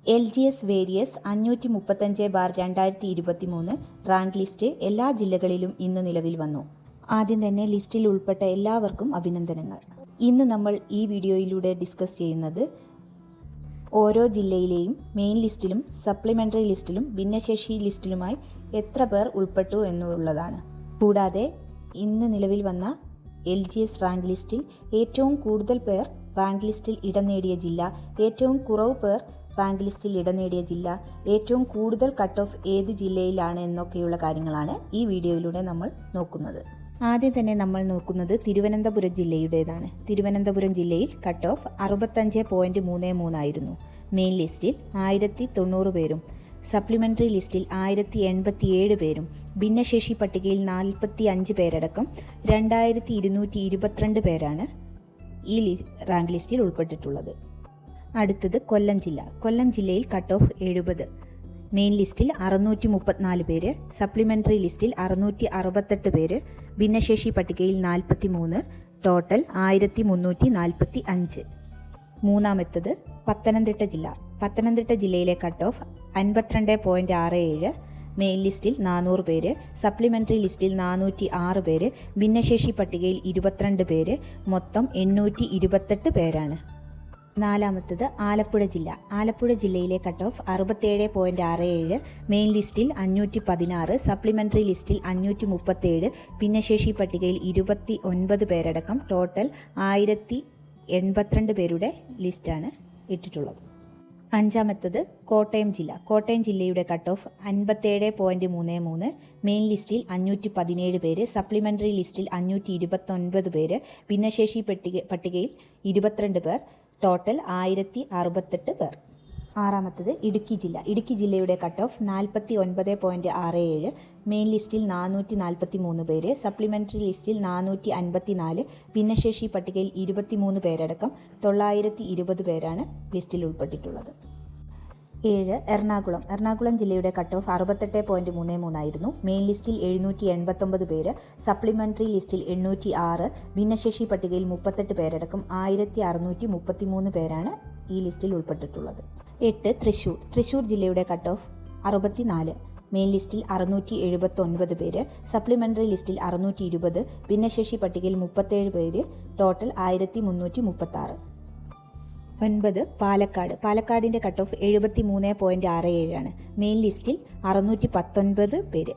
LGS various 535/2023 rank list എല്ലാ ജില്ലകളിലും ഇന്ന് നിലവിൽ വന്നു. ആദ്യം തന്നെ ലിസ്റ്റിൽ ഉൾപ്പെട്ട എല്ലാവർക്കും അഭിനന്ദനങ്ങൾ. ഇന്ന് നമ്മൾ ഈ വീഡിയോയിലൂടെ ഡിസ്കസ് ചെയ്യുന്നത് ഓരോ ജില്ലയിലെയും മെയിൻ ലിസ്റ്റിലും സപ്ലിമെൻ്ററി ലിസ്റ്റിലും ഭിന്നശേഷി ലിസ്റ്റിലുമായി എത്ര പേർ ഉൾപ്പെട്ടു എന്നുള്ളതാണ്. കൂടാതെ ഇന്ന് നിലവിൽ വന്ന LGS റാങ്ക് ലിസ്റ്റിൽ ഏറ്റവും കൂടുതൽ പേർ റാങ്ക് ലിസ്റ്റിൽ ഇടം നേടിയ ജില്ല, ഏറ്റവും കുറവ് പേർ റാങ്ക് ലിസ്റ്റിൽ ഇടം നേടിയ ജില്ല, ഏറ്റവും കൂടുതൽ കട്ട് ഓഫ് ഏത് ജില്ലയിലാണ് എന്നൊക്കെയുള്ള കാര്യങ്ങളാണ് ഈ വീഡിയോയിലൂടെ നമ്മൾ നോക്കുന്നത്. ആദ്യം തന്നെ നമ്മൾ നോക്കുന്നത് തിരുവനന്തപുരം ജില്ലയുടേതാണ്. തിരുവനന്തപുരം ജില്ലയിൽ കട്ട് ഓഫ് 65.33 ആയിരുന്നു. മെയിൻ ലിസ്റ്റിൽ 1090 പേരും സപ്ലിമെൻ്ററി ലിസ്റ്റിൽ 1087 പേരും ഭിന്നശേഷി പട്ടികയിൽ 45 പേരടക്കം 2222 പേരാണ് ഈ റാങ്ക് ലിസ്റ്റിൽ ഉൾപ്പെട്ടിട്ടുള്ളത്. അടുത്തത് കൊല്ലം ജില്ല. കൊല്ലം ജില്ലയിൽ കട്ട് ഓഫ് 70. മെയിൻ ലിസ്റ്റിൽ 634 പേര്, സപ്ലിമെൻ്ററി ലിസ്റ്റിൽ 668 പേര്, ഭിന്നശേഷി പട്ടികയിൽ 43, ടോട്ടൽ 1345. മൂന്നാമത്തത് പത്തനംതിട്ട ജില്ല. പത്തനംതിട്ട ജില്ലയിലെ കട്ട് ഓഫ് 52.67. മെയിൻ ലിസ്റ്റിൽ 400 പേര്, സപ്ലിമെൻ്ററി ലിസ്റ്റിൽ 406 പേര്, ഭിന്നശേഷി പട്ടികയിൽ 22 പേര്, മൊത്തം 828 പേരാണ്. നാലാമത്തത് ആലപ്പുഴ ജില്ല. ആലപ്പുഴ ജില്ലയിലെ കട്ട് ഓഫ് 67.67. മെയിൻ ലിസ്റ്റിൽ 516, സപ്ലിമെൻ്ററി ലിസ്റ്റിൽ 537, ഭിന്നശേഷി പട്ടികയിൽ 29 പേരടക്കം ടോട്ടൽ 1082 പേരുടെ ലിസ്റ്റാണ് ഇട്ടിട്ടുള്ളത്. അഞ്ചാമത്തത് കോട്ടയം ജില്ല. കോട്ടയം ജില്ലയുടെ കട്ട് ഓഫ് 57.33. മെയിൻ ലിസ്റ്റിൽ 517 പേര്, സപ്ലിമെൻ്ററി ലിസ്റ്റിൽ 529 പേര്, ഭിന്നശേഷി പട്ടികയിൽ 22 പേർ, ടോട്ടൽ 1068 പേർ. ആറാമത്തത് ഇടുക്കി ജില്ല. ഇടുക്കി ജില്ലയുടെ കട്ട് ഓഫ് 49.67. മെയിൻ ലിസ്റ്റിൽ 443 പേര്, സപ്ലിമെൻ്ററി ലിസ്റ്റിൽ 454, ഭിന്നശേഷി പട്ടികയിൽ 23 പേരടക്കം 920 പേരാണ് ലിസ്റ്റിൽ ഉൾപ്പെട്ടിട്ടുള്ളത്. 7. എറണാകുളം. എറണാകുളം ജില്ലയുടെ കട്ട് ഓഫ് 68.33 ആയിരുന്നു. മെയിൻ ലിസ്റ്റിൽ 789 പേര്, സപ്ലിമെൻ്ററി ലിസ്റ്റിൽ 806, ഭിന്നശേഷി പട്ടികയിൽ 38 പേരടക്കം 1633 പേരാണ് ഈ ലിസ്റ്റിൽ ഉൾപ്പെട്ടിട്ടുള്ളത്. 8. തൃശ്ശൂർ. തൃശ്ശൂർ ജില്ലയുടെ കട്ട് ഓഫ് 64. മെയിൻ ലിസ്റ്റിൽ 679 പേര്, സപ്ലിമെൻ്ററി ലിസ്റ്റിൽ 620, ഭിന്നശേഷി പട്ടികയിൽ 37 പേര്, ടോട്ടൽ 1336. 9. പാലക്കാട്. പാലക്കാടിൻ്റെ കട്ട് ഓഫ് 73.67 ആണ്. മെയിൻ ലിസ്റ്റിൽ 619 പേര്,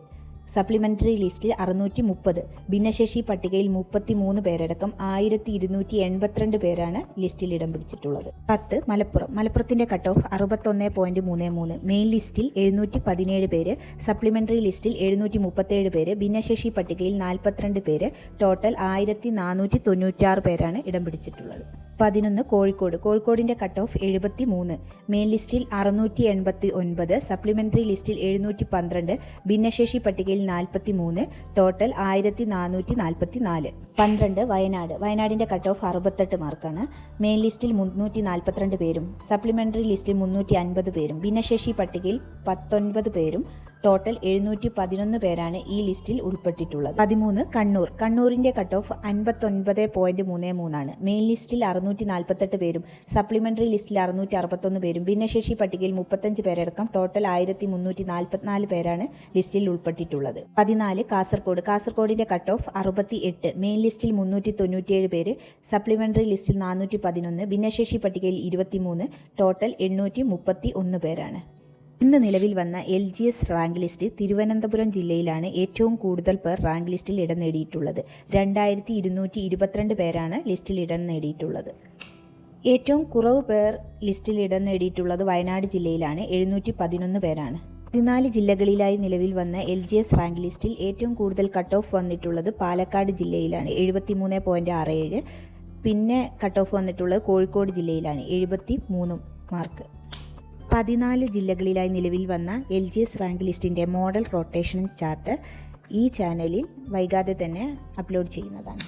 സപ്ലിമെൻ്ററി ലിസ്റ്റിൽ 630, ഭിന്നശേഷി പട്ടികയിൽ 33 പേരടക്കം 1282 പേരാണ് ലിസ്റ്റിൽ ഇടം പിടിച്ചിട്ടുള്ളത്. 10. മലപ്പുറം. മലപ്പുറത്തിൻ്റെ കട്ട് ഓഫ് 61.33. മെയിൻ ലിസ്റ്റിൽ 717 പേര്, സപ്ലിമെൻ്ററി ലിസ്റ്റിൽ 737 പേര്, ഭിന്നശേഷി പട്ടികയിൽ 42 പേര്, ടോട്ടൽ 1496 പേരാണ് ഇടം പിടിച്ചിട്ടുള്ളത്. 11. കോഴിക്കോട്. കോഴിക്കോടിൻ്റെ കട്ട് ഓഫ് 73. മെയിൻ ലിസ്റ്റിൽ 689, സപ്ലിമെൻ്ററി ലിസ്റ്റിൽ 712, ഭിന്നശേഷി പട്ടികയിൽ 43, ടോട്ടൽ 1444. 12. വയനാട്. വയനാടിൻ്റെ കട്ട് ഓഫ് 68 മാർക്കാണ്. മെയിൻ ലിസ്റ്റിൽ 342 പേരും, സപ്ലിമെൻ്ററി ലിസ്റ്റിൽ 350 പേരും, ഭിന്നശേഷി പട്ടികയിൽ 19 പേരും, ടോട്ടൽ 711 പേരാണ് ഈ ലിസ്റ്റിൽ ഉൾപ്പെട്ടിട്ടുള്ളത്. 13. കണ്ണൂർ. കണ്ണൂരിൻ്റെ കട്ട് ഓഫ് 59.33 ആണ്. മെയിൻ ലിസ്റ്റിൽ 648 പേരും, സപ്ലിമെൻ്ററി ലിസ്റ്റിൽ 661 പേരും, ഭിന്നശേഷി പട്ടികയിൽ 35 പേരടക്കം ടോട്ടൽ 1344 പേരാണ് ലിസ്റ്റിൽ ഉൾപ്പെട്ടിട്ടുള്ളത്. 14. കാസർഗോഡ്. കാസർഗോഡിൻ്റെ കട്ട് ഓഫ് 68. മെയിൻ ലിസ്റ്റിൽ 397 പേര്, സപ്ലിമെൻ്ററി ലിസ്റ്റിൽ 411, ഭിന്നശേഷി പട്ടികയിൽ 23, ടോട്ടൽ 831 പേരാണ്. ഇന്ന് നിലവിൽ വന്ന LGS റാങ്ക് ലിസ്റ്റ് തിരുവനന്തപുരം ജില്ലയിലാണ് ഏറ്റവും കൂടുതൽ പേർ റാങ്ക് ലിസ്റ്റിൽ ഇടം നേടിയിട്ടുള്ളത്. 2222 പേരാണ് ലിസ്റ്റിൽ ഇടം നേടിയിട്ടുള്ളത്. ഏറ്റവും കുറവ് പേർ ലിസ്റ്റിൽ ഇടം നേടിയിട്ടുള്ളത് വയനാട് ജില്ലയിലാണ്, 711 പേരാണ്. 14 ജില്ലകളിലായി നിലവിൽ വന്ന LGS റാങ്ക് ലിസ്റ്റിൽ ഏറ്റവും കൂടുതൽ കട്ട് ഓഫ് വന്നിട്ടുള്ളത് പാലക്കാട് ജില്ലയിലാണ്, 73.67. പിന്നെ കട്ട് ഓഫ് വന്നിട്ടുള്ളത് കോഴിക്കോട് ജില്ലയിലാണ്, 73 മാർക്ക്. 14 ജില്ലകളിലായി നിലവിൽ വന്ന LGS റാങ്ക് ലിസ്റ്റിൻ്റെ മോഡൽ റൊട്ടേഷൻ ചാർട്ട് ഈ ചാനലിൽ വൈകാതെ തന്നെ അപ്ലോഡ് ചെയ്യുന്നതാണ്.